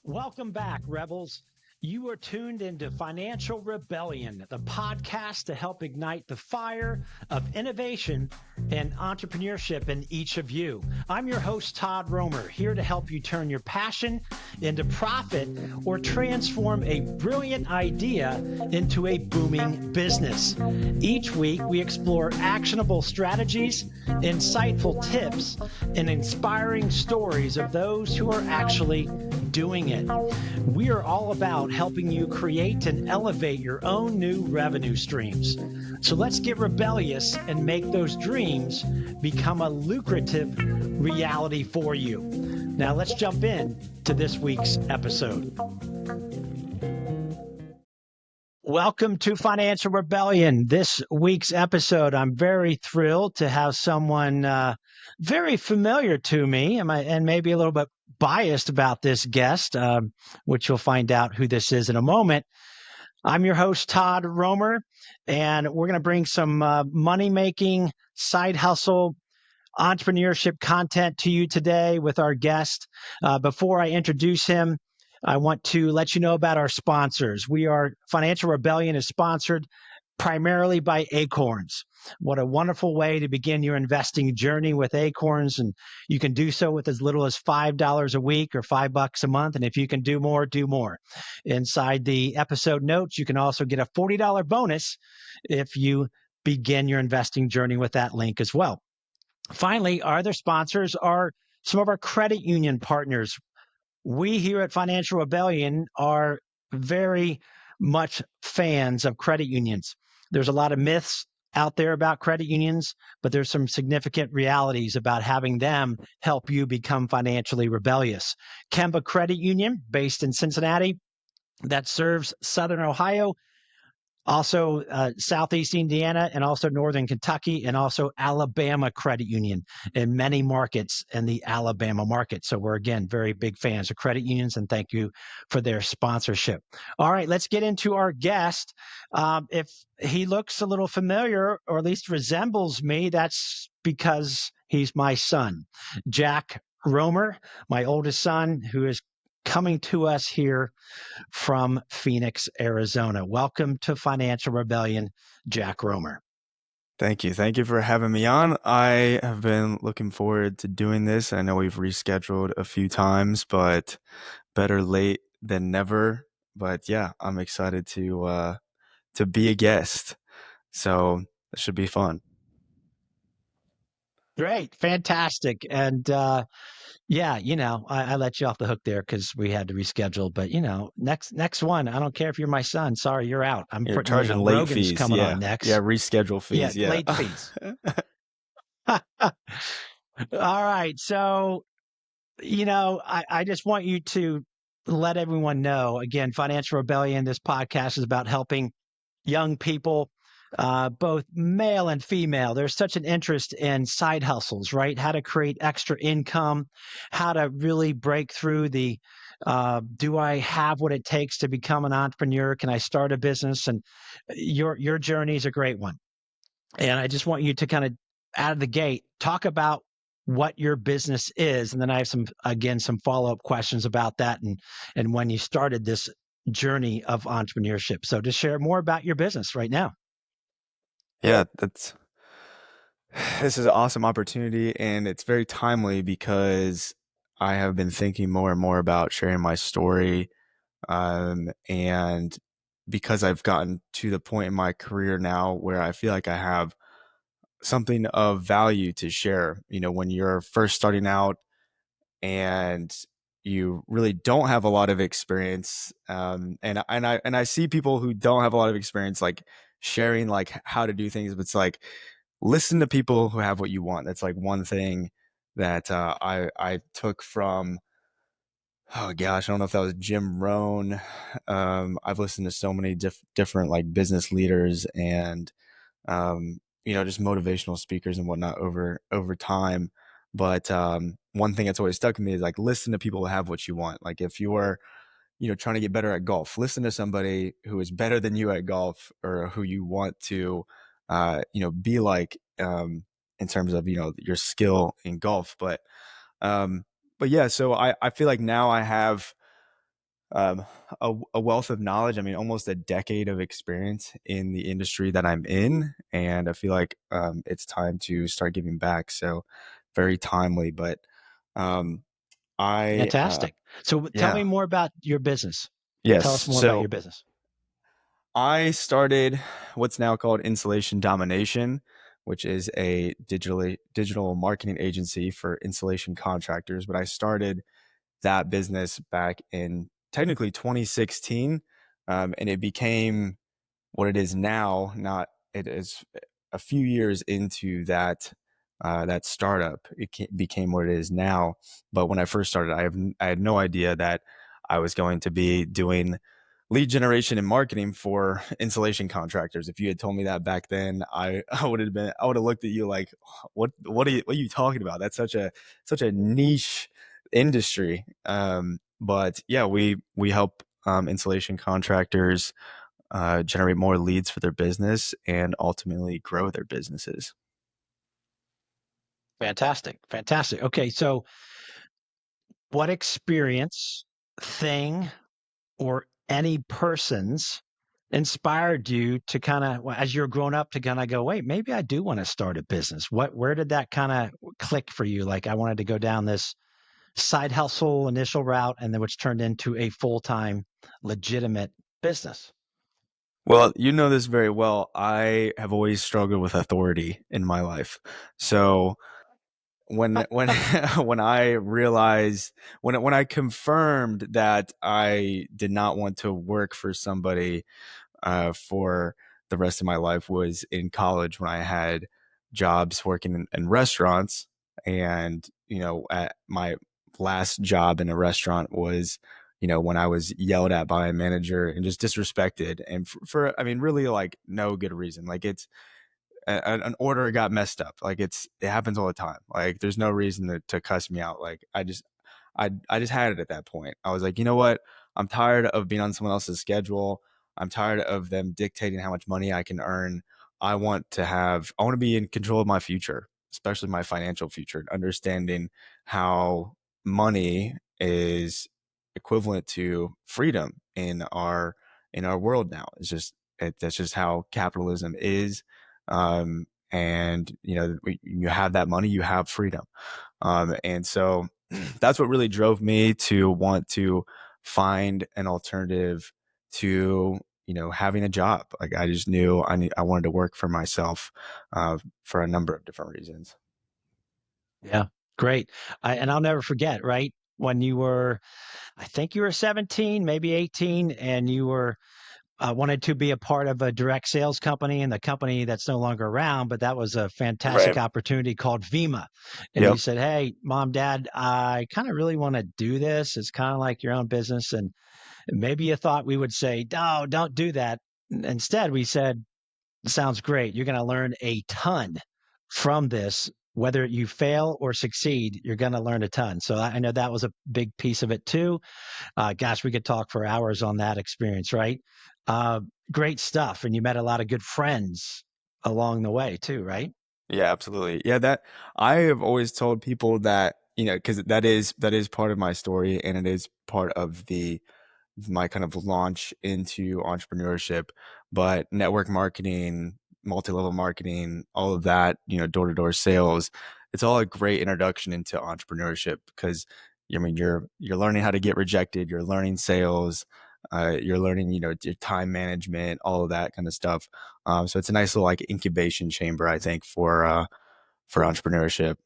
Welcome back, Rebels. You are tuned into Financial Rebellion, the podcast to help ignite the fire of innovation and entrepreneurship in each of you. I'm your host, Todd Romer, here to help you turn your passion into profit or transform a brilliant idea into a booming business. Each week, we explore actionable strategies, insightful tips, and inspiring stories of those who are actually doing it. We are all about helping you create and elevate your own new revenue streams. So let's get rebellious and make those dreams become a lucrative reality for you. Now let's jump in to this week's episode. Welcome to Financial Rebellion. This week's episode, I'm very thrilled to have someone very familiar to me and maybe a little bit biased about this guest, which you'll find out who this is in a moment. I'm your host, Todd Romer, and we're going to bring some money-making, side hustle, entrepreneurship content to you today with our guest. Before I introduce him, I want to let you know about our sponsors. Financial Rebellion is sponsored primarily by Acorns. What a wonderful way to begin your investing journey with Acorns. And you can do so with as little as $5 a week or $5 a month. And if you can do more, do more. Inside the episode notes, you can also get a $40 bonus if you begin your investing journey with that link as well. Finally, our other sponsors are some of our credit union partners. We here at Financial Rebellion are very much fans of credit unions. There's a lot of myths out there about credit unions, but there's some significant realities about having them help you become financially rebellious. Kemba Credit Union, based in Cincinnati, that serves Southern Ohio, also Southeast Indiana, and also Northern Kentucky, and also Alabama Credit Union in many markets in the Alabama market. So we're, again, very big fans of credit unions, and thank you for their sponsorship. All right, let's get into our guest. If he looks a little familiar, or at least resembles me, that's because he's my son, Jack Romer, my oldest son, who is coming to us here from Phoenix, Arizona. Welcome to Financial Rebellion, Jack Romer. Thank you. Thank you for having me on. I have been looking forward to doing this. I know we've rescheduled a few times, but better late than never. But yeah, I'm excited to be a guest. So it should be fun. Great. Fantastic. And yeah, I let you off the hook there because we had to reschedule. But, next one, I don't care if you're my son. Sorry, you're out. You're charging late Rogan's fees. coming on next. Yeah, reschedule fees. Yeah. Late fees. All right. So, I just want you to let everyone know, again, Financial Rebellion, this podcast is about helping young people, both male and female. There's such an interest in side hustles, right? How to create extra income, how to really break through the do I have what it takes to become an entrepreneur? Can I start a business? And your journey is a great one. And I just want you to kind of out of the gate talk about what your business is, and then I have some follow-up questions about that and when you started this journey of entrepreneurship. So just share more about your business right now. Yeah, this is an awesome opportunity, and it's very timely because I have been thinking more and more about sharing my story, and because I've gotten to the point in my career now where I feel like I have something of value to share. When you're first starting out and you really don't have a lot of experience, and I see people who don't have a lot of experience like sharing like how to do things, but it's like listen to people who have what you want. That's like one thing that I took from, oh gosh, I don't know if that was Jim Rohn. I've listened to so many different like business leaders and just motivational speakers and whatnot over time. But one thing that's always stuck with me is like listen to people who have what you want. Like if you are trying to get better at golf, listen to somebody who is better than you at golf, or who you want to be like in terms of your skill in golf. But yeah, so I feel like now I have um, a wealth of knowledge. I mean, almost a decade of experience in the industry that I'm in, and I feel like it's time to start giving back. So, very timely. But um, I, Fantastic. So tell yeah, me more about your business. yes. Tell us more about So your business. I started what's now called Installation Domination, which is a digital marketing agency for installation contractors. But I started that business back in technically 2016, and it became what it is now. Not it is a few years into that startup. Became what it is now. But when I first started, I had no idea that I was going to be doing lead generation and marketing for insulation contractors. If you had told me that back then, I would have looked at you like, what are you talking about? That's such a niche industry. But yeah, we help insulation contractors generate more leads for their business and ultimately grow their businesses. Fantastic. Fantastic. Okay. So what experience, thing, or any persons inspired you to kind of, well, as you're growing up, to kind of go, wait, maybe I do want to start a business? Where did that kind of click for you? Like, I wanted to go down this side hustle initial route, and then which turned into a full-time legitimate business. Well, you know this very well. I have always struggled with authority in my life. So when when I realized when I confirmed that I did not want to work for somebody for the rest of my life was in college when I had jobs working in restaurants. And, at my last job in a restaurant was, when I was yelled at by a manager and just disrespected. And I mean, really like no good reason. Like an order got messed up. Like it happens all the time. Like there's no reason to cuss me out. Like I just had it at that point. I was like, you know what? I'm tired of being on someone else's schedule. I'm tired of them dictating how much money I can earn. I want to be in control of my future, especially my financial future, and understanding how money is equivalent to freedom in our world now. That's just how capitalism is. And you have that money, you have freedom. And so that's what really drove me to want to find an alternative to having a job. Like I just knew I wanted to work for myself for a number of different reasons. Yeah, great. And I'll never forget, right? When you were, I think you were 17, maybe 18, and you were wanted to be a part of a direct sales company, and the company that's no longer around, but that was a fantastic Right. opportunity called Vima. And you Yep. said, hey, mom, dad, I kind of really want to do this. It's kind of like your own business. And maybe you thought we would say, no, don't do that. Instead, we said, sounds great. You're going to learn a ton from this. Whether you fail or succeed, you're going to learn a ton. So I know that was a big piece of it too. Gosh, we could talk for hours on that experience, right? Uh, Great stuff. And you met a lot of good friends along the way too, right? Yeah, absolutely. Yeah, that I have always told people that, because that is part of my story, and it is part of the my kind of launch into entrepreneurship. But network marketing, multi-level marketing, all of that, door-to-door sales, it's all a great introduction into entrepreneurship because I mean you're learning how to get rejected, you're learning sales, you're learning, your time management, all of that kind of stuff. So it's a nice little like incubation chamber, I think, for entrepreneurship.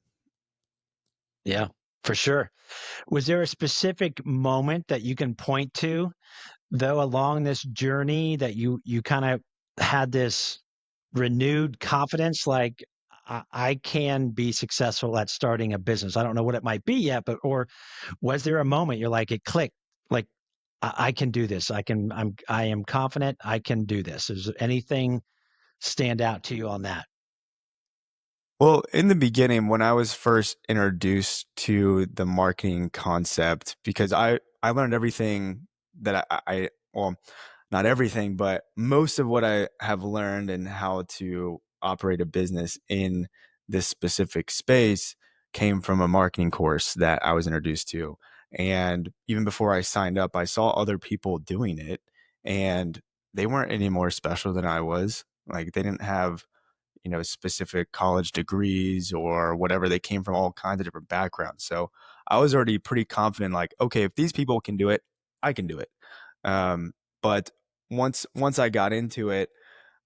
Yeah, for sure. Was there a specific moment that you can point to, though, along this journey that you kind of had this renewed confidence, like I can be successful at starting a business? I don't know what it might be yet, but or was there a moment you're like it clicked, like I can do this. I am confident I can do this. Is there anything stand out to you on that? Well, in the beginning, when I was first introduced to the marketing concept, because I learned everything that well, not everything, but most of what I have learned and how to operate a business in this specific space came from a marketing course that I was introduced to. And even before I signed up, I saw other people doing it, and they weren't any more special than I was. Like, they didn't have, specific college degrees or whatever. They came from all kinds of different backgrounds. So I was already pretty confident, like, okay, if these people can do it, I can do it. But once I got into it,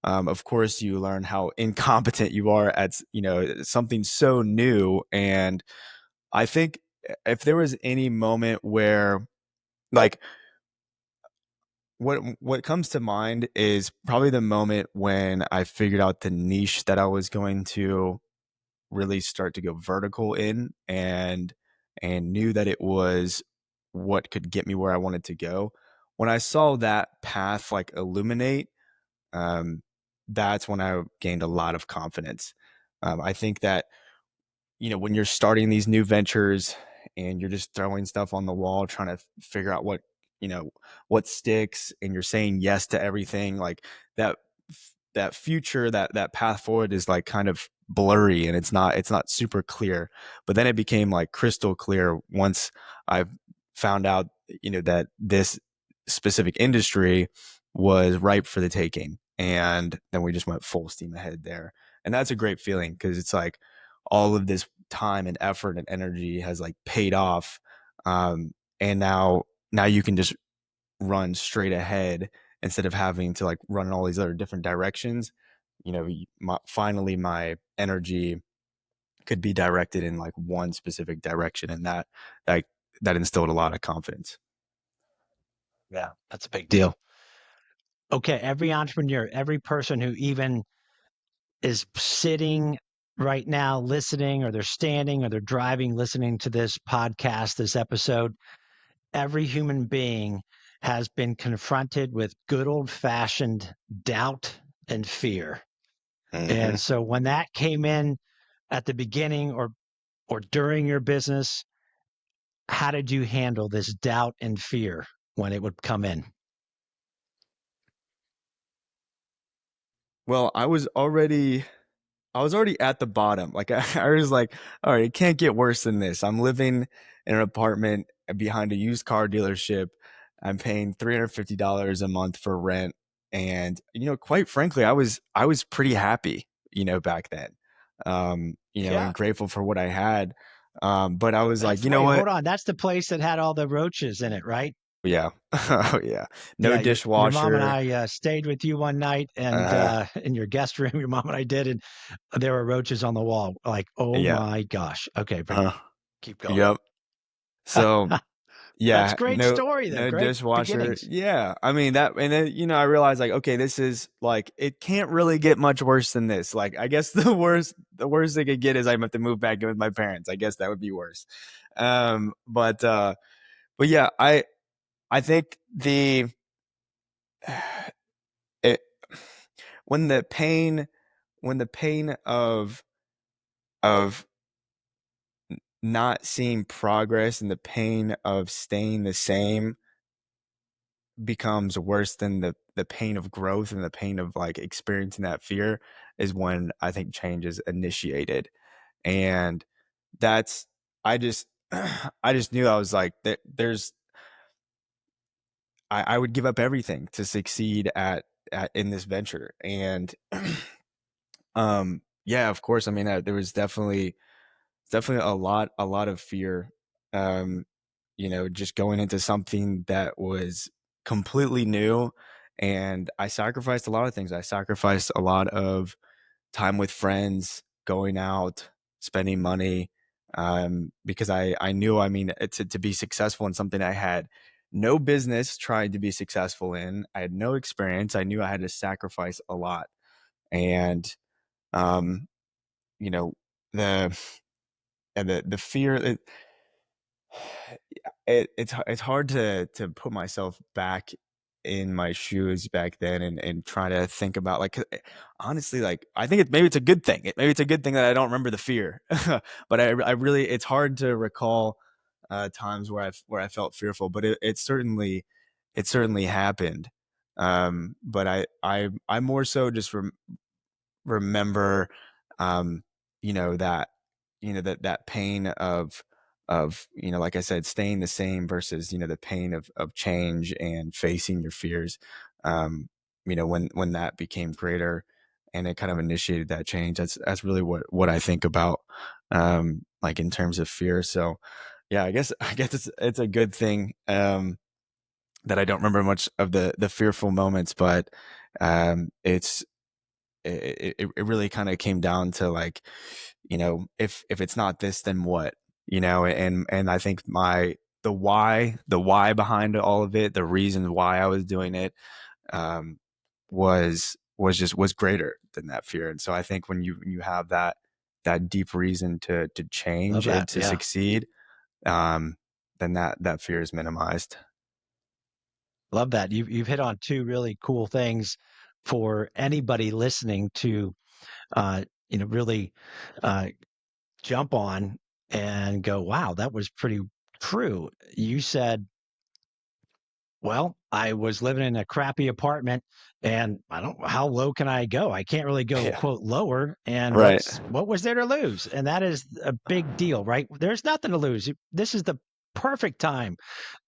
of course, you learn how incompetent you are at something so new. And I think if there was any moment where, like, what comes to mind is probably the moment when I figured out the niche that I was going to really start to go vertical in, and knew that it was what could get me where I wanted to go. When I saw that path like illuminate, um, that's when I gained a lot of confidence. I think that, when you're starting these new ventures and you're just throwing stuff on the wall, trying to figure out you know, what sticks, and you're saying yes to everything, like that, that future, that path forward is like kind of blurry, and it's not super clear. But then it became like crystal clear once I found out, that this specific industry was ripe for the taking. And then we just went full steam ahead there. And that's a great feeling, because it's like all of this time and effort and energy has like paid off. And now you can just run straight ahead instead of having to like run in all these other different directions. Finally my energy could be directed in like one specific direction, and that that instilled a lot of confidence. Yeah, that's a big deal. Okay, every entrepreneur, every person who even is sitting right now listening, or they're standing, or they're driving listening to this podcast, this episode, every human being has been confronted with good old fashioned doubt and fear. Hmm. And so when that came in at the beginning, or during your business, how did you handle this doubt and fear when it would come in? Well, I was already at the bottom. Like, I was like, all right, it can't get worse than this. I'm living in an apartment behind a used car dealership. I'm paying $350 a month for rent. And, quite frankly, I was pretty happy, back then. And Yeah. grateful for what I had. But I was like, That's you know wait, what? hold on. That's the place that had all the roaches in it, right? Yeah. Oh yeah. No Yeah, your mom and dishwasher. I stayed with you one night, and Uh, in your guest room, your mom and I did, and there were roaches on the wall. Like, oh yeah. my gosh. Okay, but Uh, keep going. yep. So That's yeah, great no story though. no Great dishwasher. beginnings. Yeah, I mean that, and then, I realized, like, okay, this is like, it can't really get much worse than this. Like, I guess the worst they could get is I'm have to move back in with my parents. I guess that would be worse. But yeah, I think it when the pain when the pain of not seeing progress, and the pain of staying the same becomes worse than the pain of growth and the pain of like experiencing that fear, is when I think change is initiated. And that's I just I just knew, I was like, there's I would give up everything to succeed at in this venture. And yeah, of course, I mean, there was definitely a lot of fear, um just going into something that was completely new. And I sacrificed a lot of things. I sacrificed a lot of time with friends, going out, spending money, because I knew, I mean, to be successful in something I had no business trying to be successful in, I had no experience, I knew I had to sacrifice a lot. And um you know the the fear, it's hard to put myself back in my shoes back then, and try to think about, like, 'cause, honestly, like, I think maybe it's a good thing. Maybe it's a good thing that I don't remember the fear. But I really, it's hard to recall times where I felt fearful, but it certainly happened. But I more so just remember, um, that that pain of of, like I said, staying the same versus, the pain of change and facing your fears. When that became greater and it kind of initiated that change, that's really what I think about, like in terms of fear. So yeah, I guess it's a good thing, that I don't remember much of the fearful moments, but it's it really kind of came down to like, if it's not this, then what? And I think the why behind all of it, the reason why I was doing it, um, was greater than that fear. And so I think when you have that deep reason to Love change and that. to Yeah. succeed, um, then that fear is minimized. Love that. You've hit on two really cool things for anybody listening to, really uh, jump on and go, wow, that was pretty true. You said, well, I was living in a crappy apartment and I don't, how low can I go? I can't really go Yeah. quote lower. And Right. what was there to lose? And that is a big deal, right? There's nothing to lose. This is the perfect time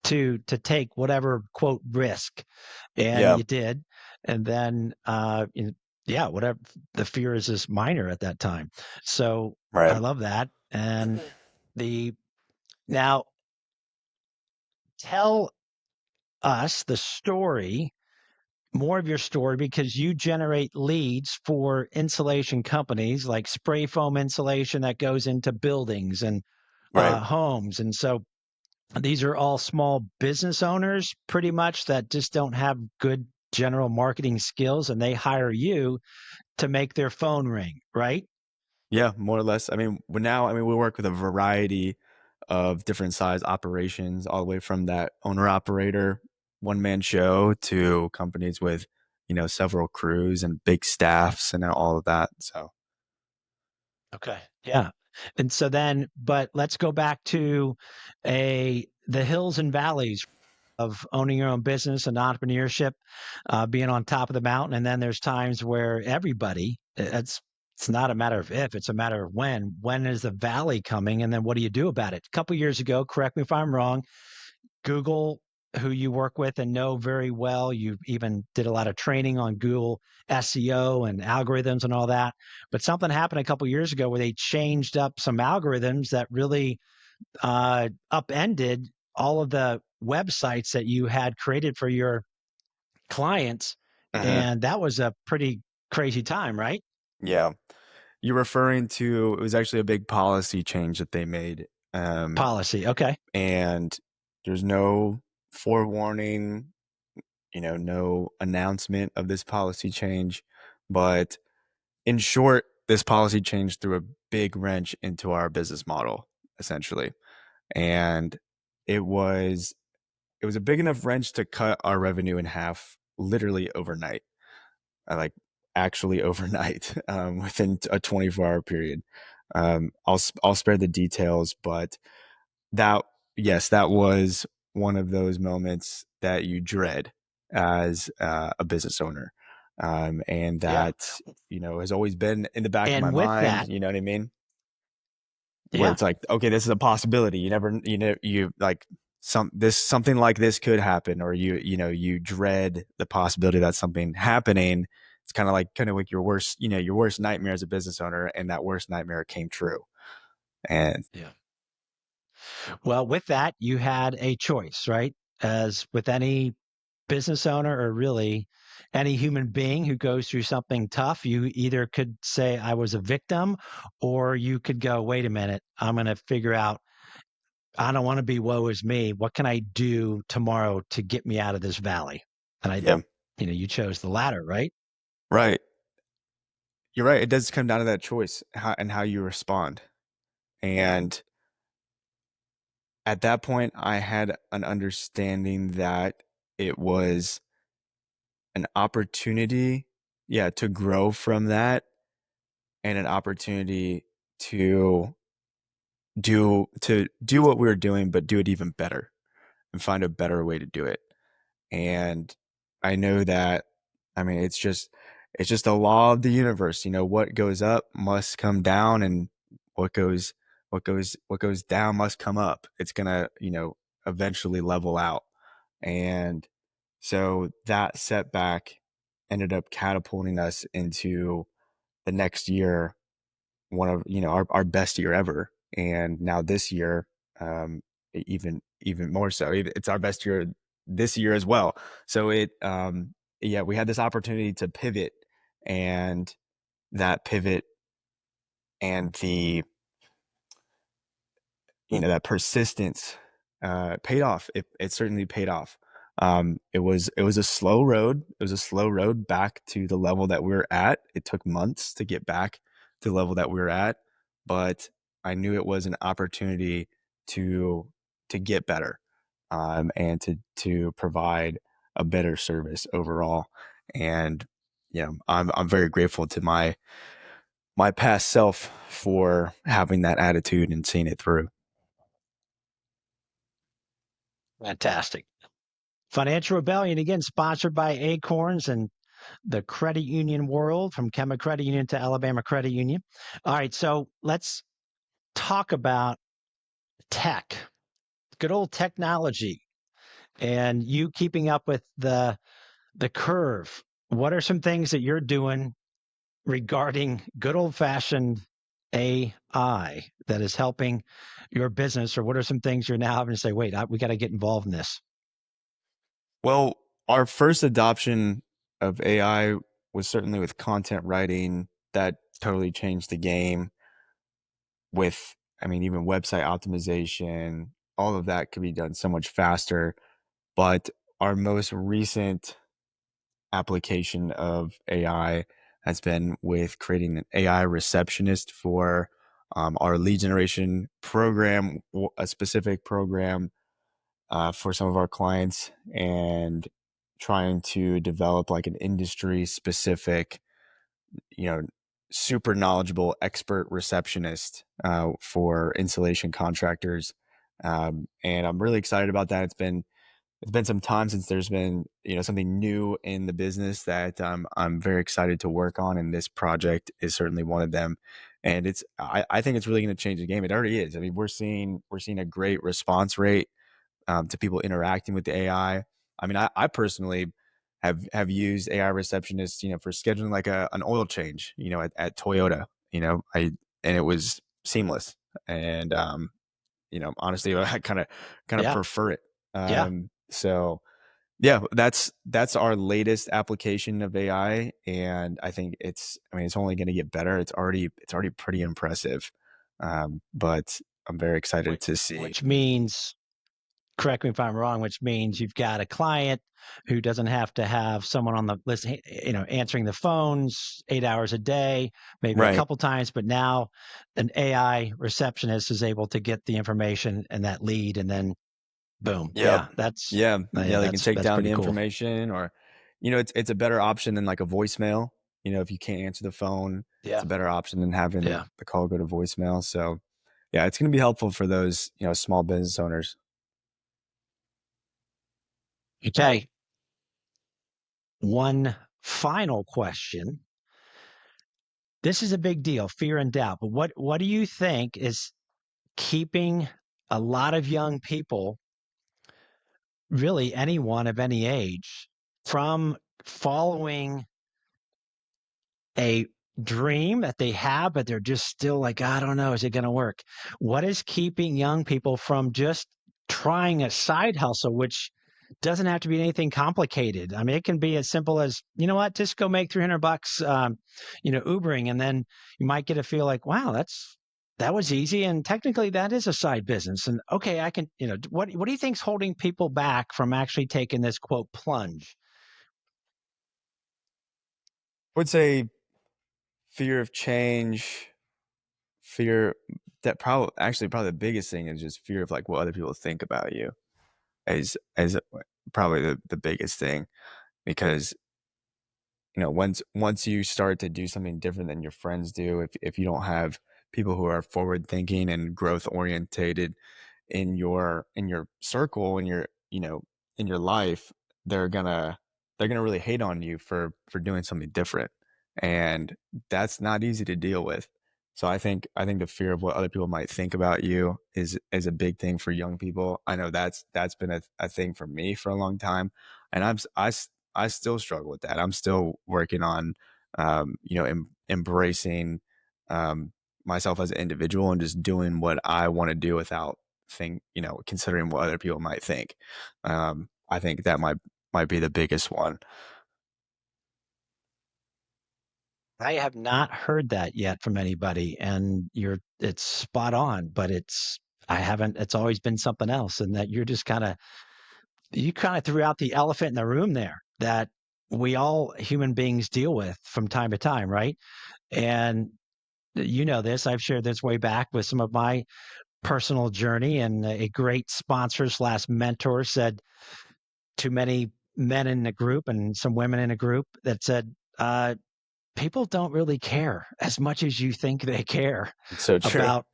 to take whatever quote risk, and Yeah. you did. And then yeah, whatever, the fear is just minor at that time. So I Right. love that. And the now tell us the story, more of your story, because you generate leads for insulation companies like spray foam insulation that goes into buildings and Right. homes. And so these are all small business owners pretty much that just don't have good general marketing skills, and they hire you to make their phone ring, right? Yeah, more or less. I mean, we work with a variety of different size operations, all the way from that owner operator one man show to companies with, several crews and big staffs and all of that. So, Okay. Yeah. And so then, but let's go back to the hills and valleys of owning your own business and entrepreneurship, being on top of the mountain. And then there's times where everybody, it's not a matter of if, it's a matter of when. When is the valley coming? And then what do you do about it? A couple years ago, correct me if I'm wrong, Google, who you work with and know very well, you even did a lot of training on Google SEO and algorithms and all that. But something happened a couple years ago where they changed up some algorithms that really upended all of the websites that you had created for your clients. uh And that was a pretty crazy time, right? yeah, you're referring to, it was actually a big policy change that they made. Policy. Okay. And there's no forewarning, no announcement of this policy change. But in short, this policy change threw a big wrench into our business model, essentially. And it was it was a big enough wrench to cut our revenue in half literally overnight. Like actually overnight, within a 24-hour period. I'll spare the details, but that yes, that was one of those moments that you dread as, a business owner, and Yeah. that, has always been in the back of my And with mind. that, You know what I mean? Where yeah. it's like, okay, this is a possibility. You never, you like something like this could happen, or you dread the possibility that something happening. It's kind of like your worst nightmare as a business owner, and that worst nightmare came true. And Yeah. Well, with that, you had a choice, right? As with any business owner or really any human being who goes through something tough, you either could say, I was a victim, or you could go, wait a minute, I'm going to figure out, I don't want to be woe is me. What can I do tomorrow to get me out of this valley? And yeah, you chose the latter, right? right. You're right. It does come down to that choice, how you respond. And at that point, I had an understanding that it was an opportunity, yeah, to grow from that, and an opportunity to do what we were doing, but do it even better and find a better way to do it. And I know that, I mean, it's just a law of the universe. What goes up must come down, and what goes what goes down must come up. It's gonna, eventually level out. And so that setback ended up catapulting us into the next year, one of, our best year ever. And now this year, even more so. It's our best year this year as well. So yeah, we had this opportunity to pivot, and that pivot and that persistence paid off. It certainly paid off. It was a slow road. It was a slow road back to the level that we are at. It took months to get back to the level that we were at, but I knew it was an opportunity to get better, and to provide a better service overall. And I'm very grateful to my past self for having that attitude and seeing it through. Fantastic. Financial Rebellion, again, sponsored by Acorns and the credit union world, from Chema Credit Union to Alabama Credit Union. All right, so let's talk about tech, good old technology, and you keeping up with the curve. What are some things that you're doing regarding good old fashioned AI that is helping your business, or what are some things you're now having to say, wait, we got to get involved in this? Well, our first adoption of AI was certainly with content writing. That totally changed the game. With, I mean, even website optimization, all of that could be done so much faster. But our most recent application of AI has been with creating an AI receptionist for our lead generation program, a specific program for some of our clients, and trying to develop like an industry specific, you know, super knowledgeable expert receptionist for installation contractors. And I'm really excited about that. It's been some time since there's been, something new in the business that I'm very excited to work on, and this project is certainly one of them. And I think it's really going to change the game. It already is. I mean, we're seeing a great response rate to people interacting with the AI. I mean, I personally have used AI receptionists, for scheduling like an oil change, at Toyota, and it was seamless. And honestly, I kind of Yeah. prefer it. Yeah. So yeah, that's our latest application of AI, and I think it's only going to get better. It's already pretty impressive, but I'm very excited Which, to see. which means, correct me if I'm wrong, which means you've got a client who doesn't have to have someone on the list, answering the phones 8 hours a day, maybe a Right. couple times, but now an AI receptionist is able to get the information and that lead, and then boom. Yep. Yeah, that's Yeah. yeah, Yeah, they can take that's down the pretty cool. information, or it's a better option than like a voicemail. If you can't answer the phone, it's Yeah. a better option than having Yeah. the call go to voicemail. So, yeah, it's going to be helpful for those, small business owners. Okay. One final question. This is a big deal, fear and doubt. But what do you think is keeping a lot of young people, really anyone of any age, from following a dream that they have, but they're just still like, I don't know, is it going to work? What is keeping young people from just trying a side hustle, which doesn't have to be anything complicated? I mean, it can be as simple as, you know what, just go make $300, Ubering, and then you might get a feel like, wow, that was easy, and technically that is a side business. And okay, I can, what do you think's holding people back from actually taking this quote plunge? I would say fear of change, fear that probably the biggest thing is just fear of like what other people think about you, as probably the biggest thing. Because once you start to do something different than your friends do, if you don't have people who are forward thinking and growth orientated in your circle, in your life, they're gonna they're gonna really hate on you for doing something different, and that's not easy to deal with. So I think the fear of what other people might think about you is a big thing for young people. I know that's been a thing for me for a long time, and I still struggle with that. I'm still working on embracing um, myself as an individual and just doing what I want to do without considering what other people might think. I think that might be the biggest one. I have not heard that yet from anybody, and it's spot on, but I haven't, it's always been something else. And that you kind of threw out the elephant in the room there that we all human beings deal with from time to time, right? And you know this, I've shared this way back with some of my personal journey, and a great sponsor slash mentor said to many men in the group and some women in a group that said, people don't really care as much as you think they care It's so true. about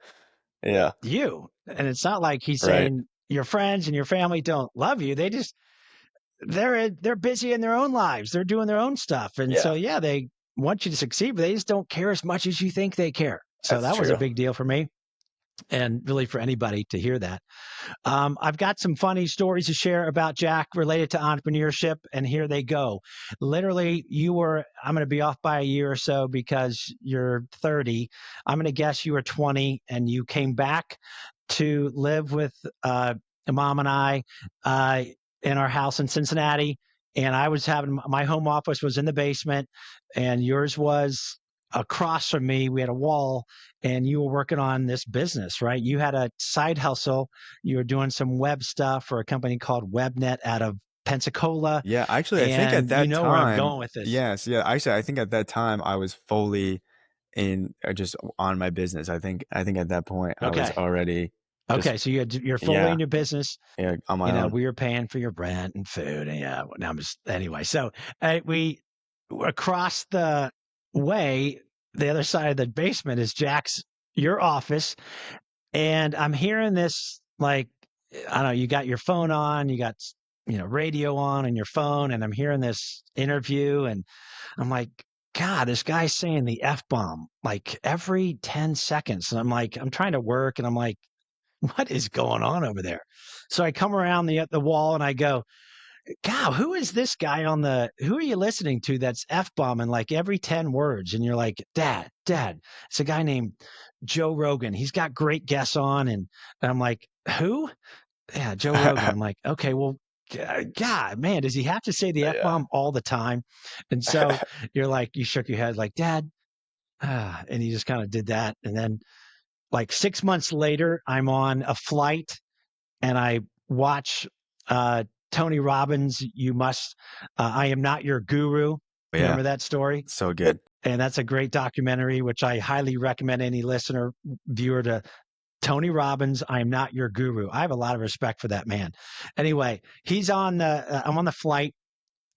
Yeah. you. And it's not like he's Right. saying your friends and your family don't love you. They're busy in their own lives. They're doing their own stuff. And so Yeah. yeah, they want you to succeed, but they just don't care as much as you think they care. So That's that was a true. big deal for me, and really for anybody to hear that. I've got some funny stories to share about Jack related to entrepreneurship, and here they go. Literally, I'm going to be off by a year or so because you're 30. I'm going to guess you were 20 and you came back to live with mom and I uh, in our house in Cincinnati. And I was having my home office was in the basement, and yours was across from me. We had a wall, and you were working on this business, right? You had a side hustle. You were doing some web stuff for a company called WebNet out of Pensacola, Yeah, actually, I think at and you that know where I'm time going with this. yes, yeah, actually, I think at that time, I was fully in just on my business. I think at that point, I was Okay. already just Okay. So you're fully yeah, in your business. yeah, on You my know, own. we were paying for your rent and food. And yeah, well, now I'm just, anyway. So we across the way, the other side of the basement is your office. And I'm hearing this, like, I don't know, you got your phone on, you got, radio on your phone, and I'm hearing this interview, and I'm like, God, this guy's saying the F bomb like every 10 seconds. And I'm like, I'm trying to work, and I'm like, what is going on over there? So I come around the wall and I go, God, who are you listening to that's F bombing like every 10 words? And you're like, Dad, it's a guy named Joe Rogan. He's got great guests on. And I'm like, who? Yeah, Joe Rogan. I'm like, okay, well, God, man, does he have to say the F Yeah. bomb all the time? And so you shook your head like, Dad. And he just kind of did that. And then, like 6 months later, I'm on a flight and I watch uh, Tony Robbins. I am not your guru. Yeah, Remember that story? so good. And that's a great documentary, which I highly recommend any listener, viewer to Tony Robbins. I am not your guru. I have a lot of respect for that man. Anyway, I'm on the flight,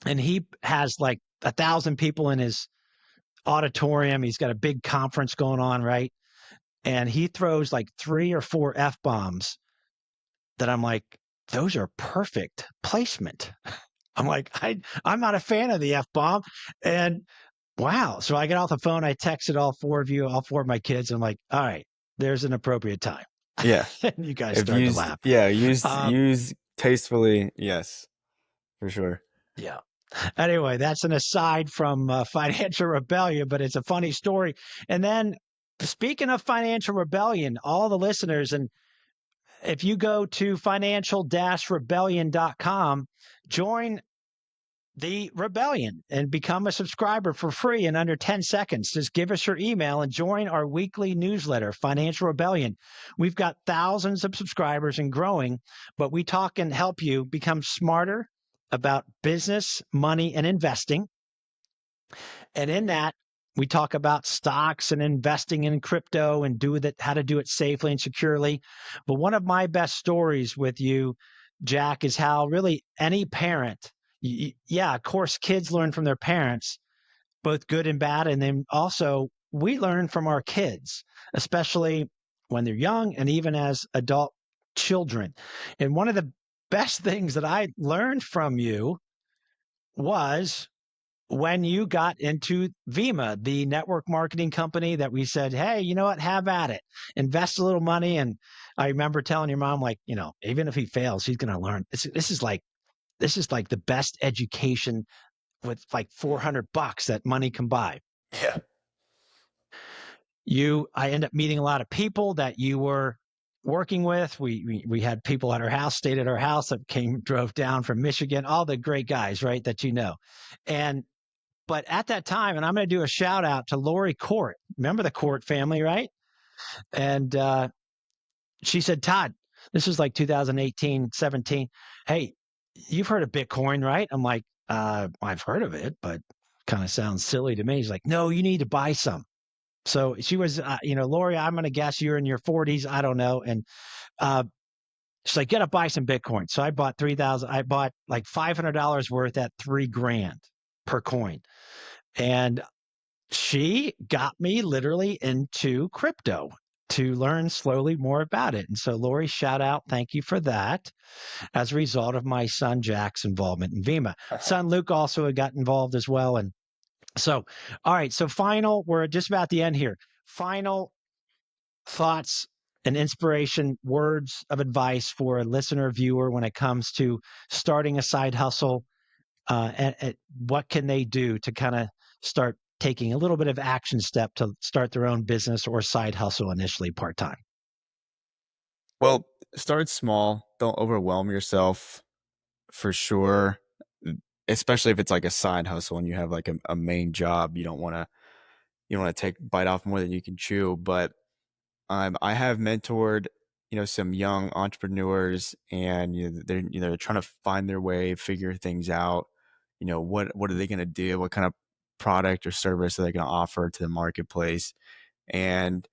and he has like 1,000 people in his auditorium. He's got a big conference going on, right? And he throws like 3 or 4 F bombs that I'm like, those are perfect placement. I'm like, I'm not a fan of the F bomb. And wow. So I get off the phone, I texted all 4 of you, all 4 of my kids. I'm like, all right, there's an appropriate time. Yeah. And you guys If started to used laugh. yeah, used Um, used tastefully, yes, for sure. yeah. Anyway, that's an aside from financial rebellion, but it's a funny story. And then speaking of financial rebellion, all the listeners, and if you go to financial-rebellion.com, join the rebellion and become a subscriber for free in under 10 seconds. Just give us your email and join our weekly newsletter, Financial Rebellion. We've got thousands of subscribers and growing, but we talk and help you become smarter about business, money, and investing. And in that, we talk about stocks and investing in crypto and how to do it safely and securely. But one of my best stories with you, Jack, is how really any parent, yeah, of course, kids learn from their parents, both good and bad. And then also we learn from our kids, especially when they're young and even as adult children. And one of the best things that I learned from you was when you got into Vima, the network marketing company that we said, hey, you know what, have at it, invest a little money. And I remember telling your mom, like, even if he fails, he's going to learn. This is like the best education with like $400 that money can buy. Yeah. I end up meeting a lot of people that you were working with. We had people at our house, stayed at our house, that drove down from Michigan, all the great guys, right, that but at that time, and I'm going to do a shout out to Lori Court. Remember the Court family, right? And she said, Todd, this was like 2018, 17. Hey, you've heard of Bitcoin, right? I'm like, I've heard of it, but kind of sounds silly to me. He's like, no, you need to buy some. So she was, Lori, I'm going to guess you're in your 40s. I don't know. And she's like, get to buy some Bitcoin. So I bought 3,000. I bought like $500 worth at $3,000 per coin. And she got me literally into crypto to learn slowly more about it. And so, Lori, shout out. Thank you for that. As a result of my son Jack's involvement in Vima. Son Luke also got involved as well. And so, all right. So we're just about the end here. Final thoughts and inspiration, words of advice for a listener, viewer, when it comes to starting a side hustle. And what can they do to kind of start taking a little bit of action step to start their own business or side hustle initially part-time? Well, start small. Don't overwhelm yourself, for sure. Especially if it's like a side hustle and you have like a main job. You don't want to bite off more than you can chew. But I have mentored, some young entrepreneurs, and they're trying to find their way, figure things out. What are they going to do? What kind of product or service are they going to offer to the marketplace? And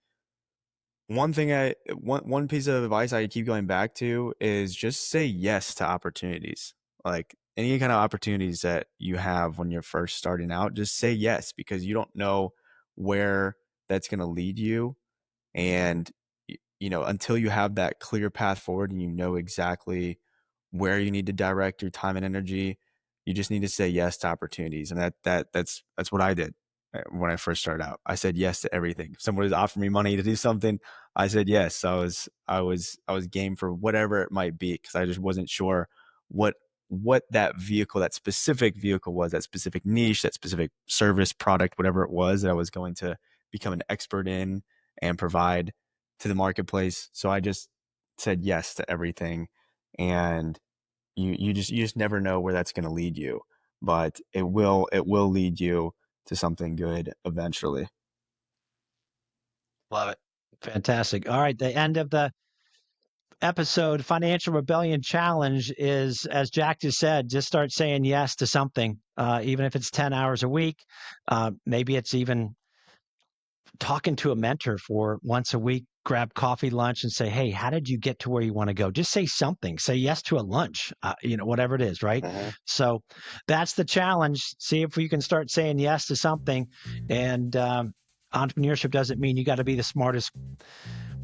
one piece of advice I keep going back to is just say yes to opportunities. Like any kind of opportunities that you have when you're first starting out, just say yes, because you don't know where that's going to lead you. And until you have that clear path forward and you know exactly where you need to direct your time and energy, you just need to say yes to opportunities. And that's what I did when I first started out. I said yes to everything. If someone was offering me money to do something, I said yes. I was game for whatever it might be, because I just wasn't sure what that vehicle, that specific vehicle was, that specific niche, that specific service, product, whatever it was that I was going to become an expert in and provide to the marketplace. So I just said yes to everything. And you just never know where that's going to lead you, but it will lead you to something good eventually. Love it. Fantastic. All right. The end of the episode, Financial Rebellion Challenge, is, as Jack just said, just start saying yes to something, even if it's 10 hours a week. Maybe it's even talking to a mentor for once a week, grab coffee, lunch, and say, hey, how did you get to where you want to go? Just say something. Say yes to a lunch, whatever it is, right? So that's the challenge. See if you can start saying yes to something. And entrepreneurship doesn't mean you got to be the smartest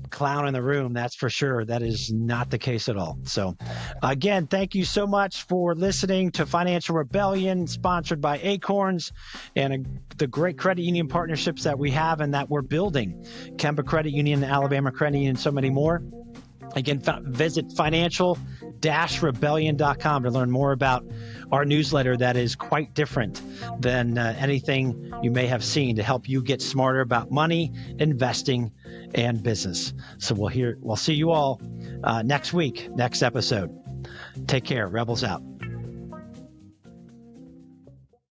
clown in the room. That's for sure. That is not the case at all. So again, thank you so much for listening to Financial Rebellion, sponsored by Acorns, and the great credit union partnerships that we have and that we're building. Kemba Credit Union, Alabama Credit Union, and so many more. Again, visit financial-rebellion.com to learn more about our newsletter that is quite different than anything you may have seen, to help you get smarter about money, investing, and business. So we'll see you all next week, next episode. Take care. Rebels out.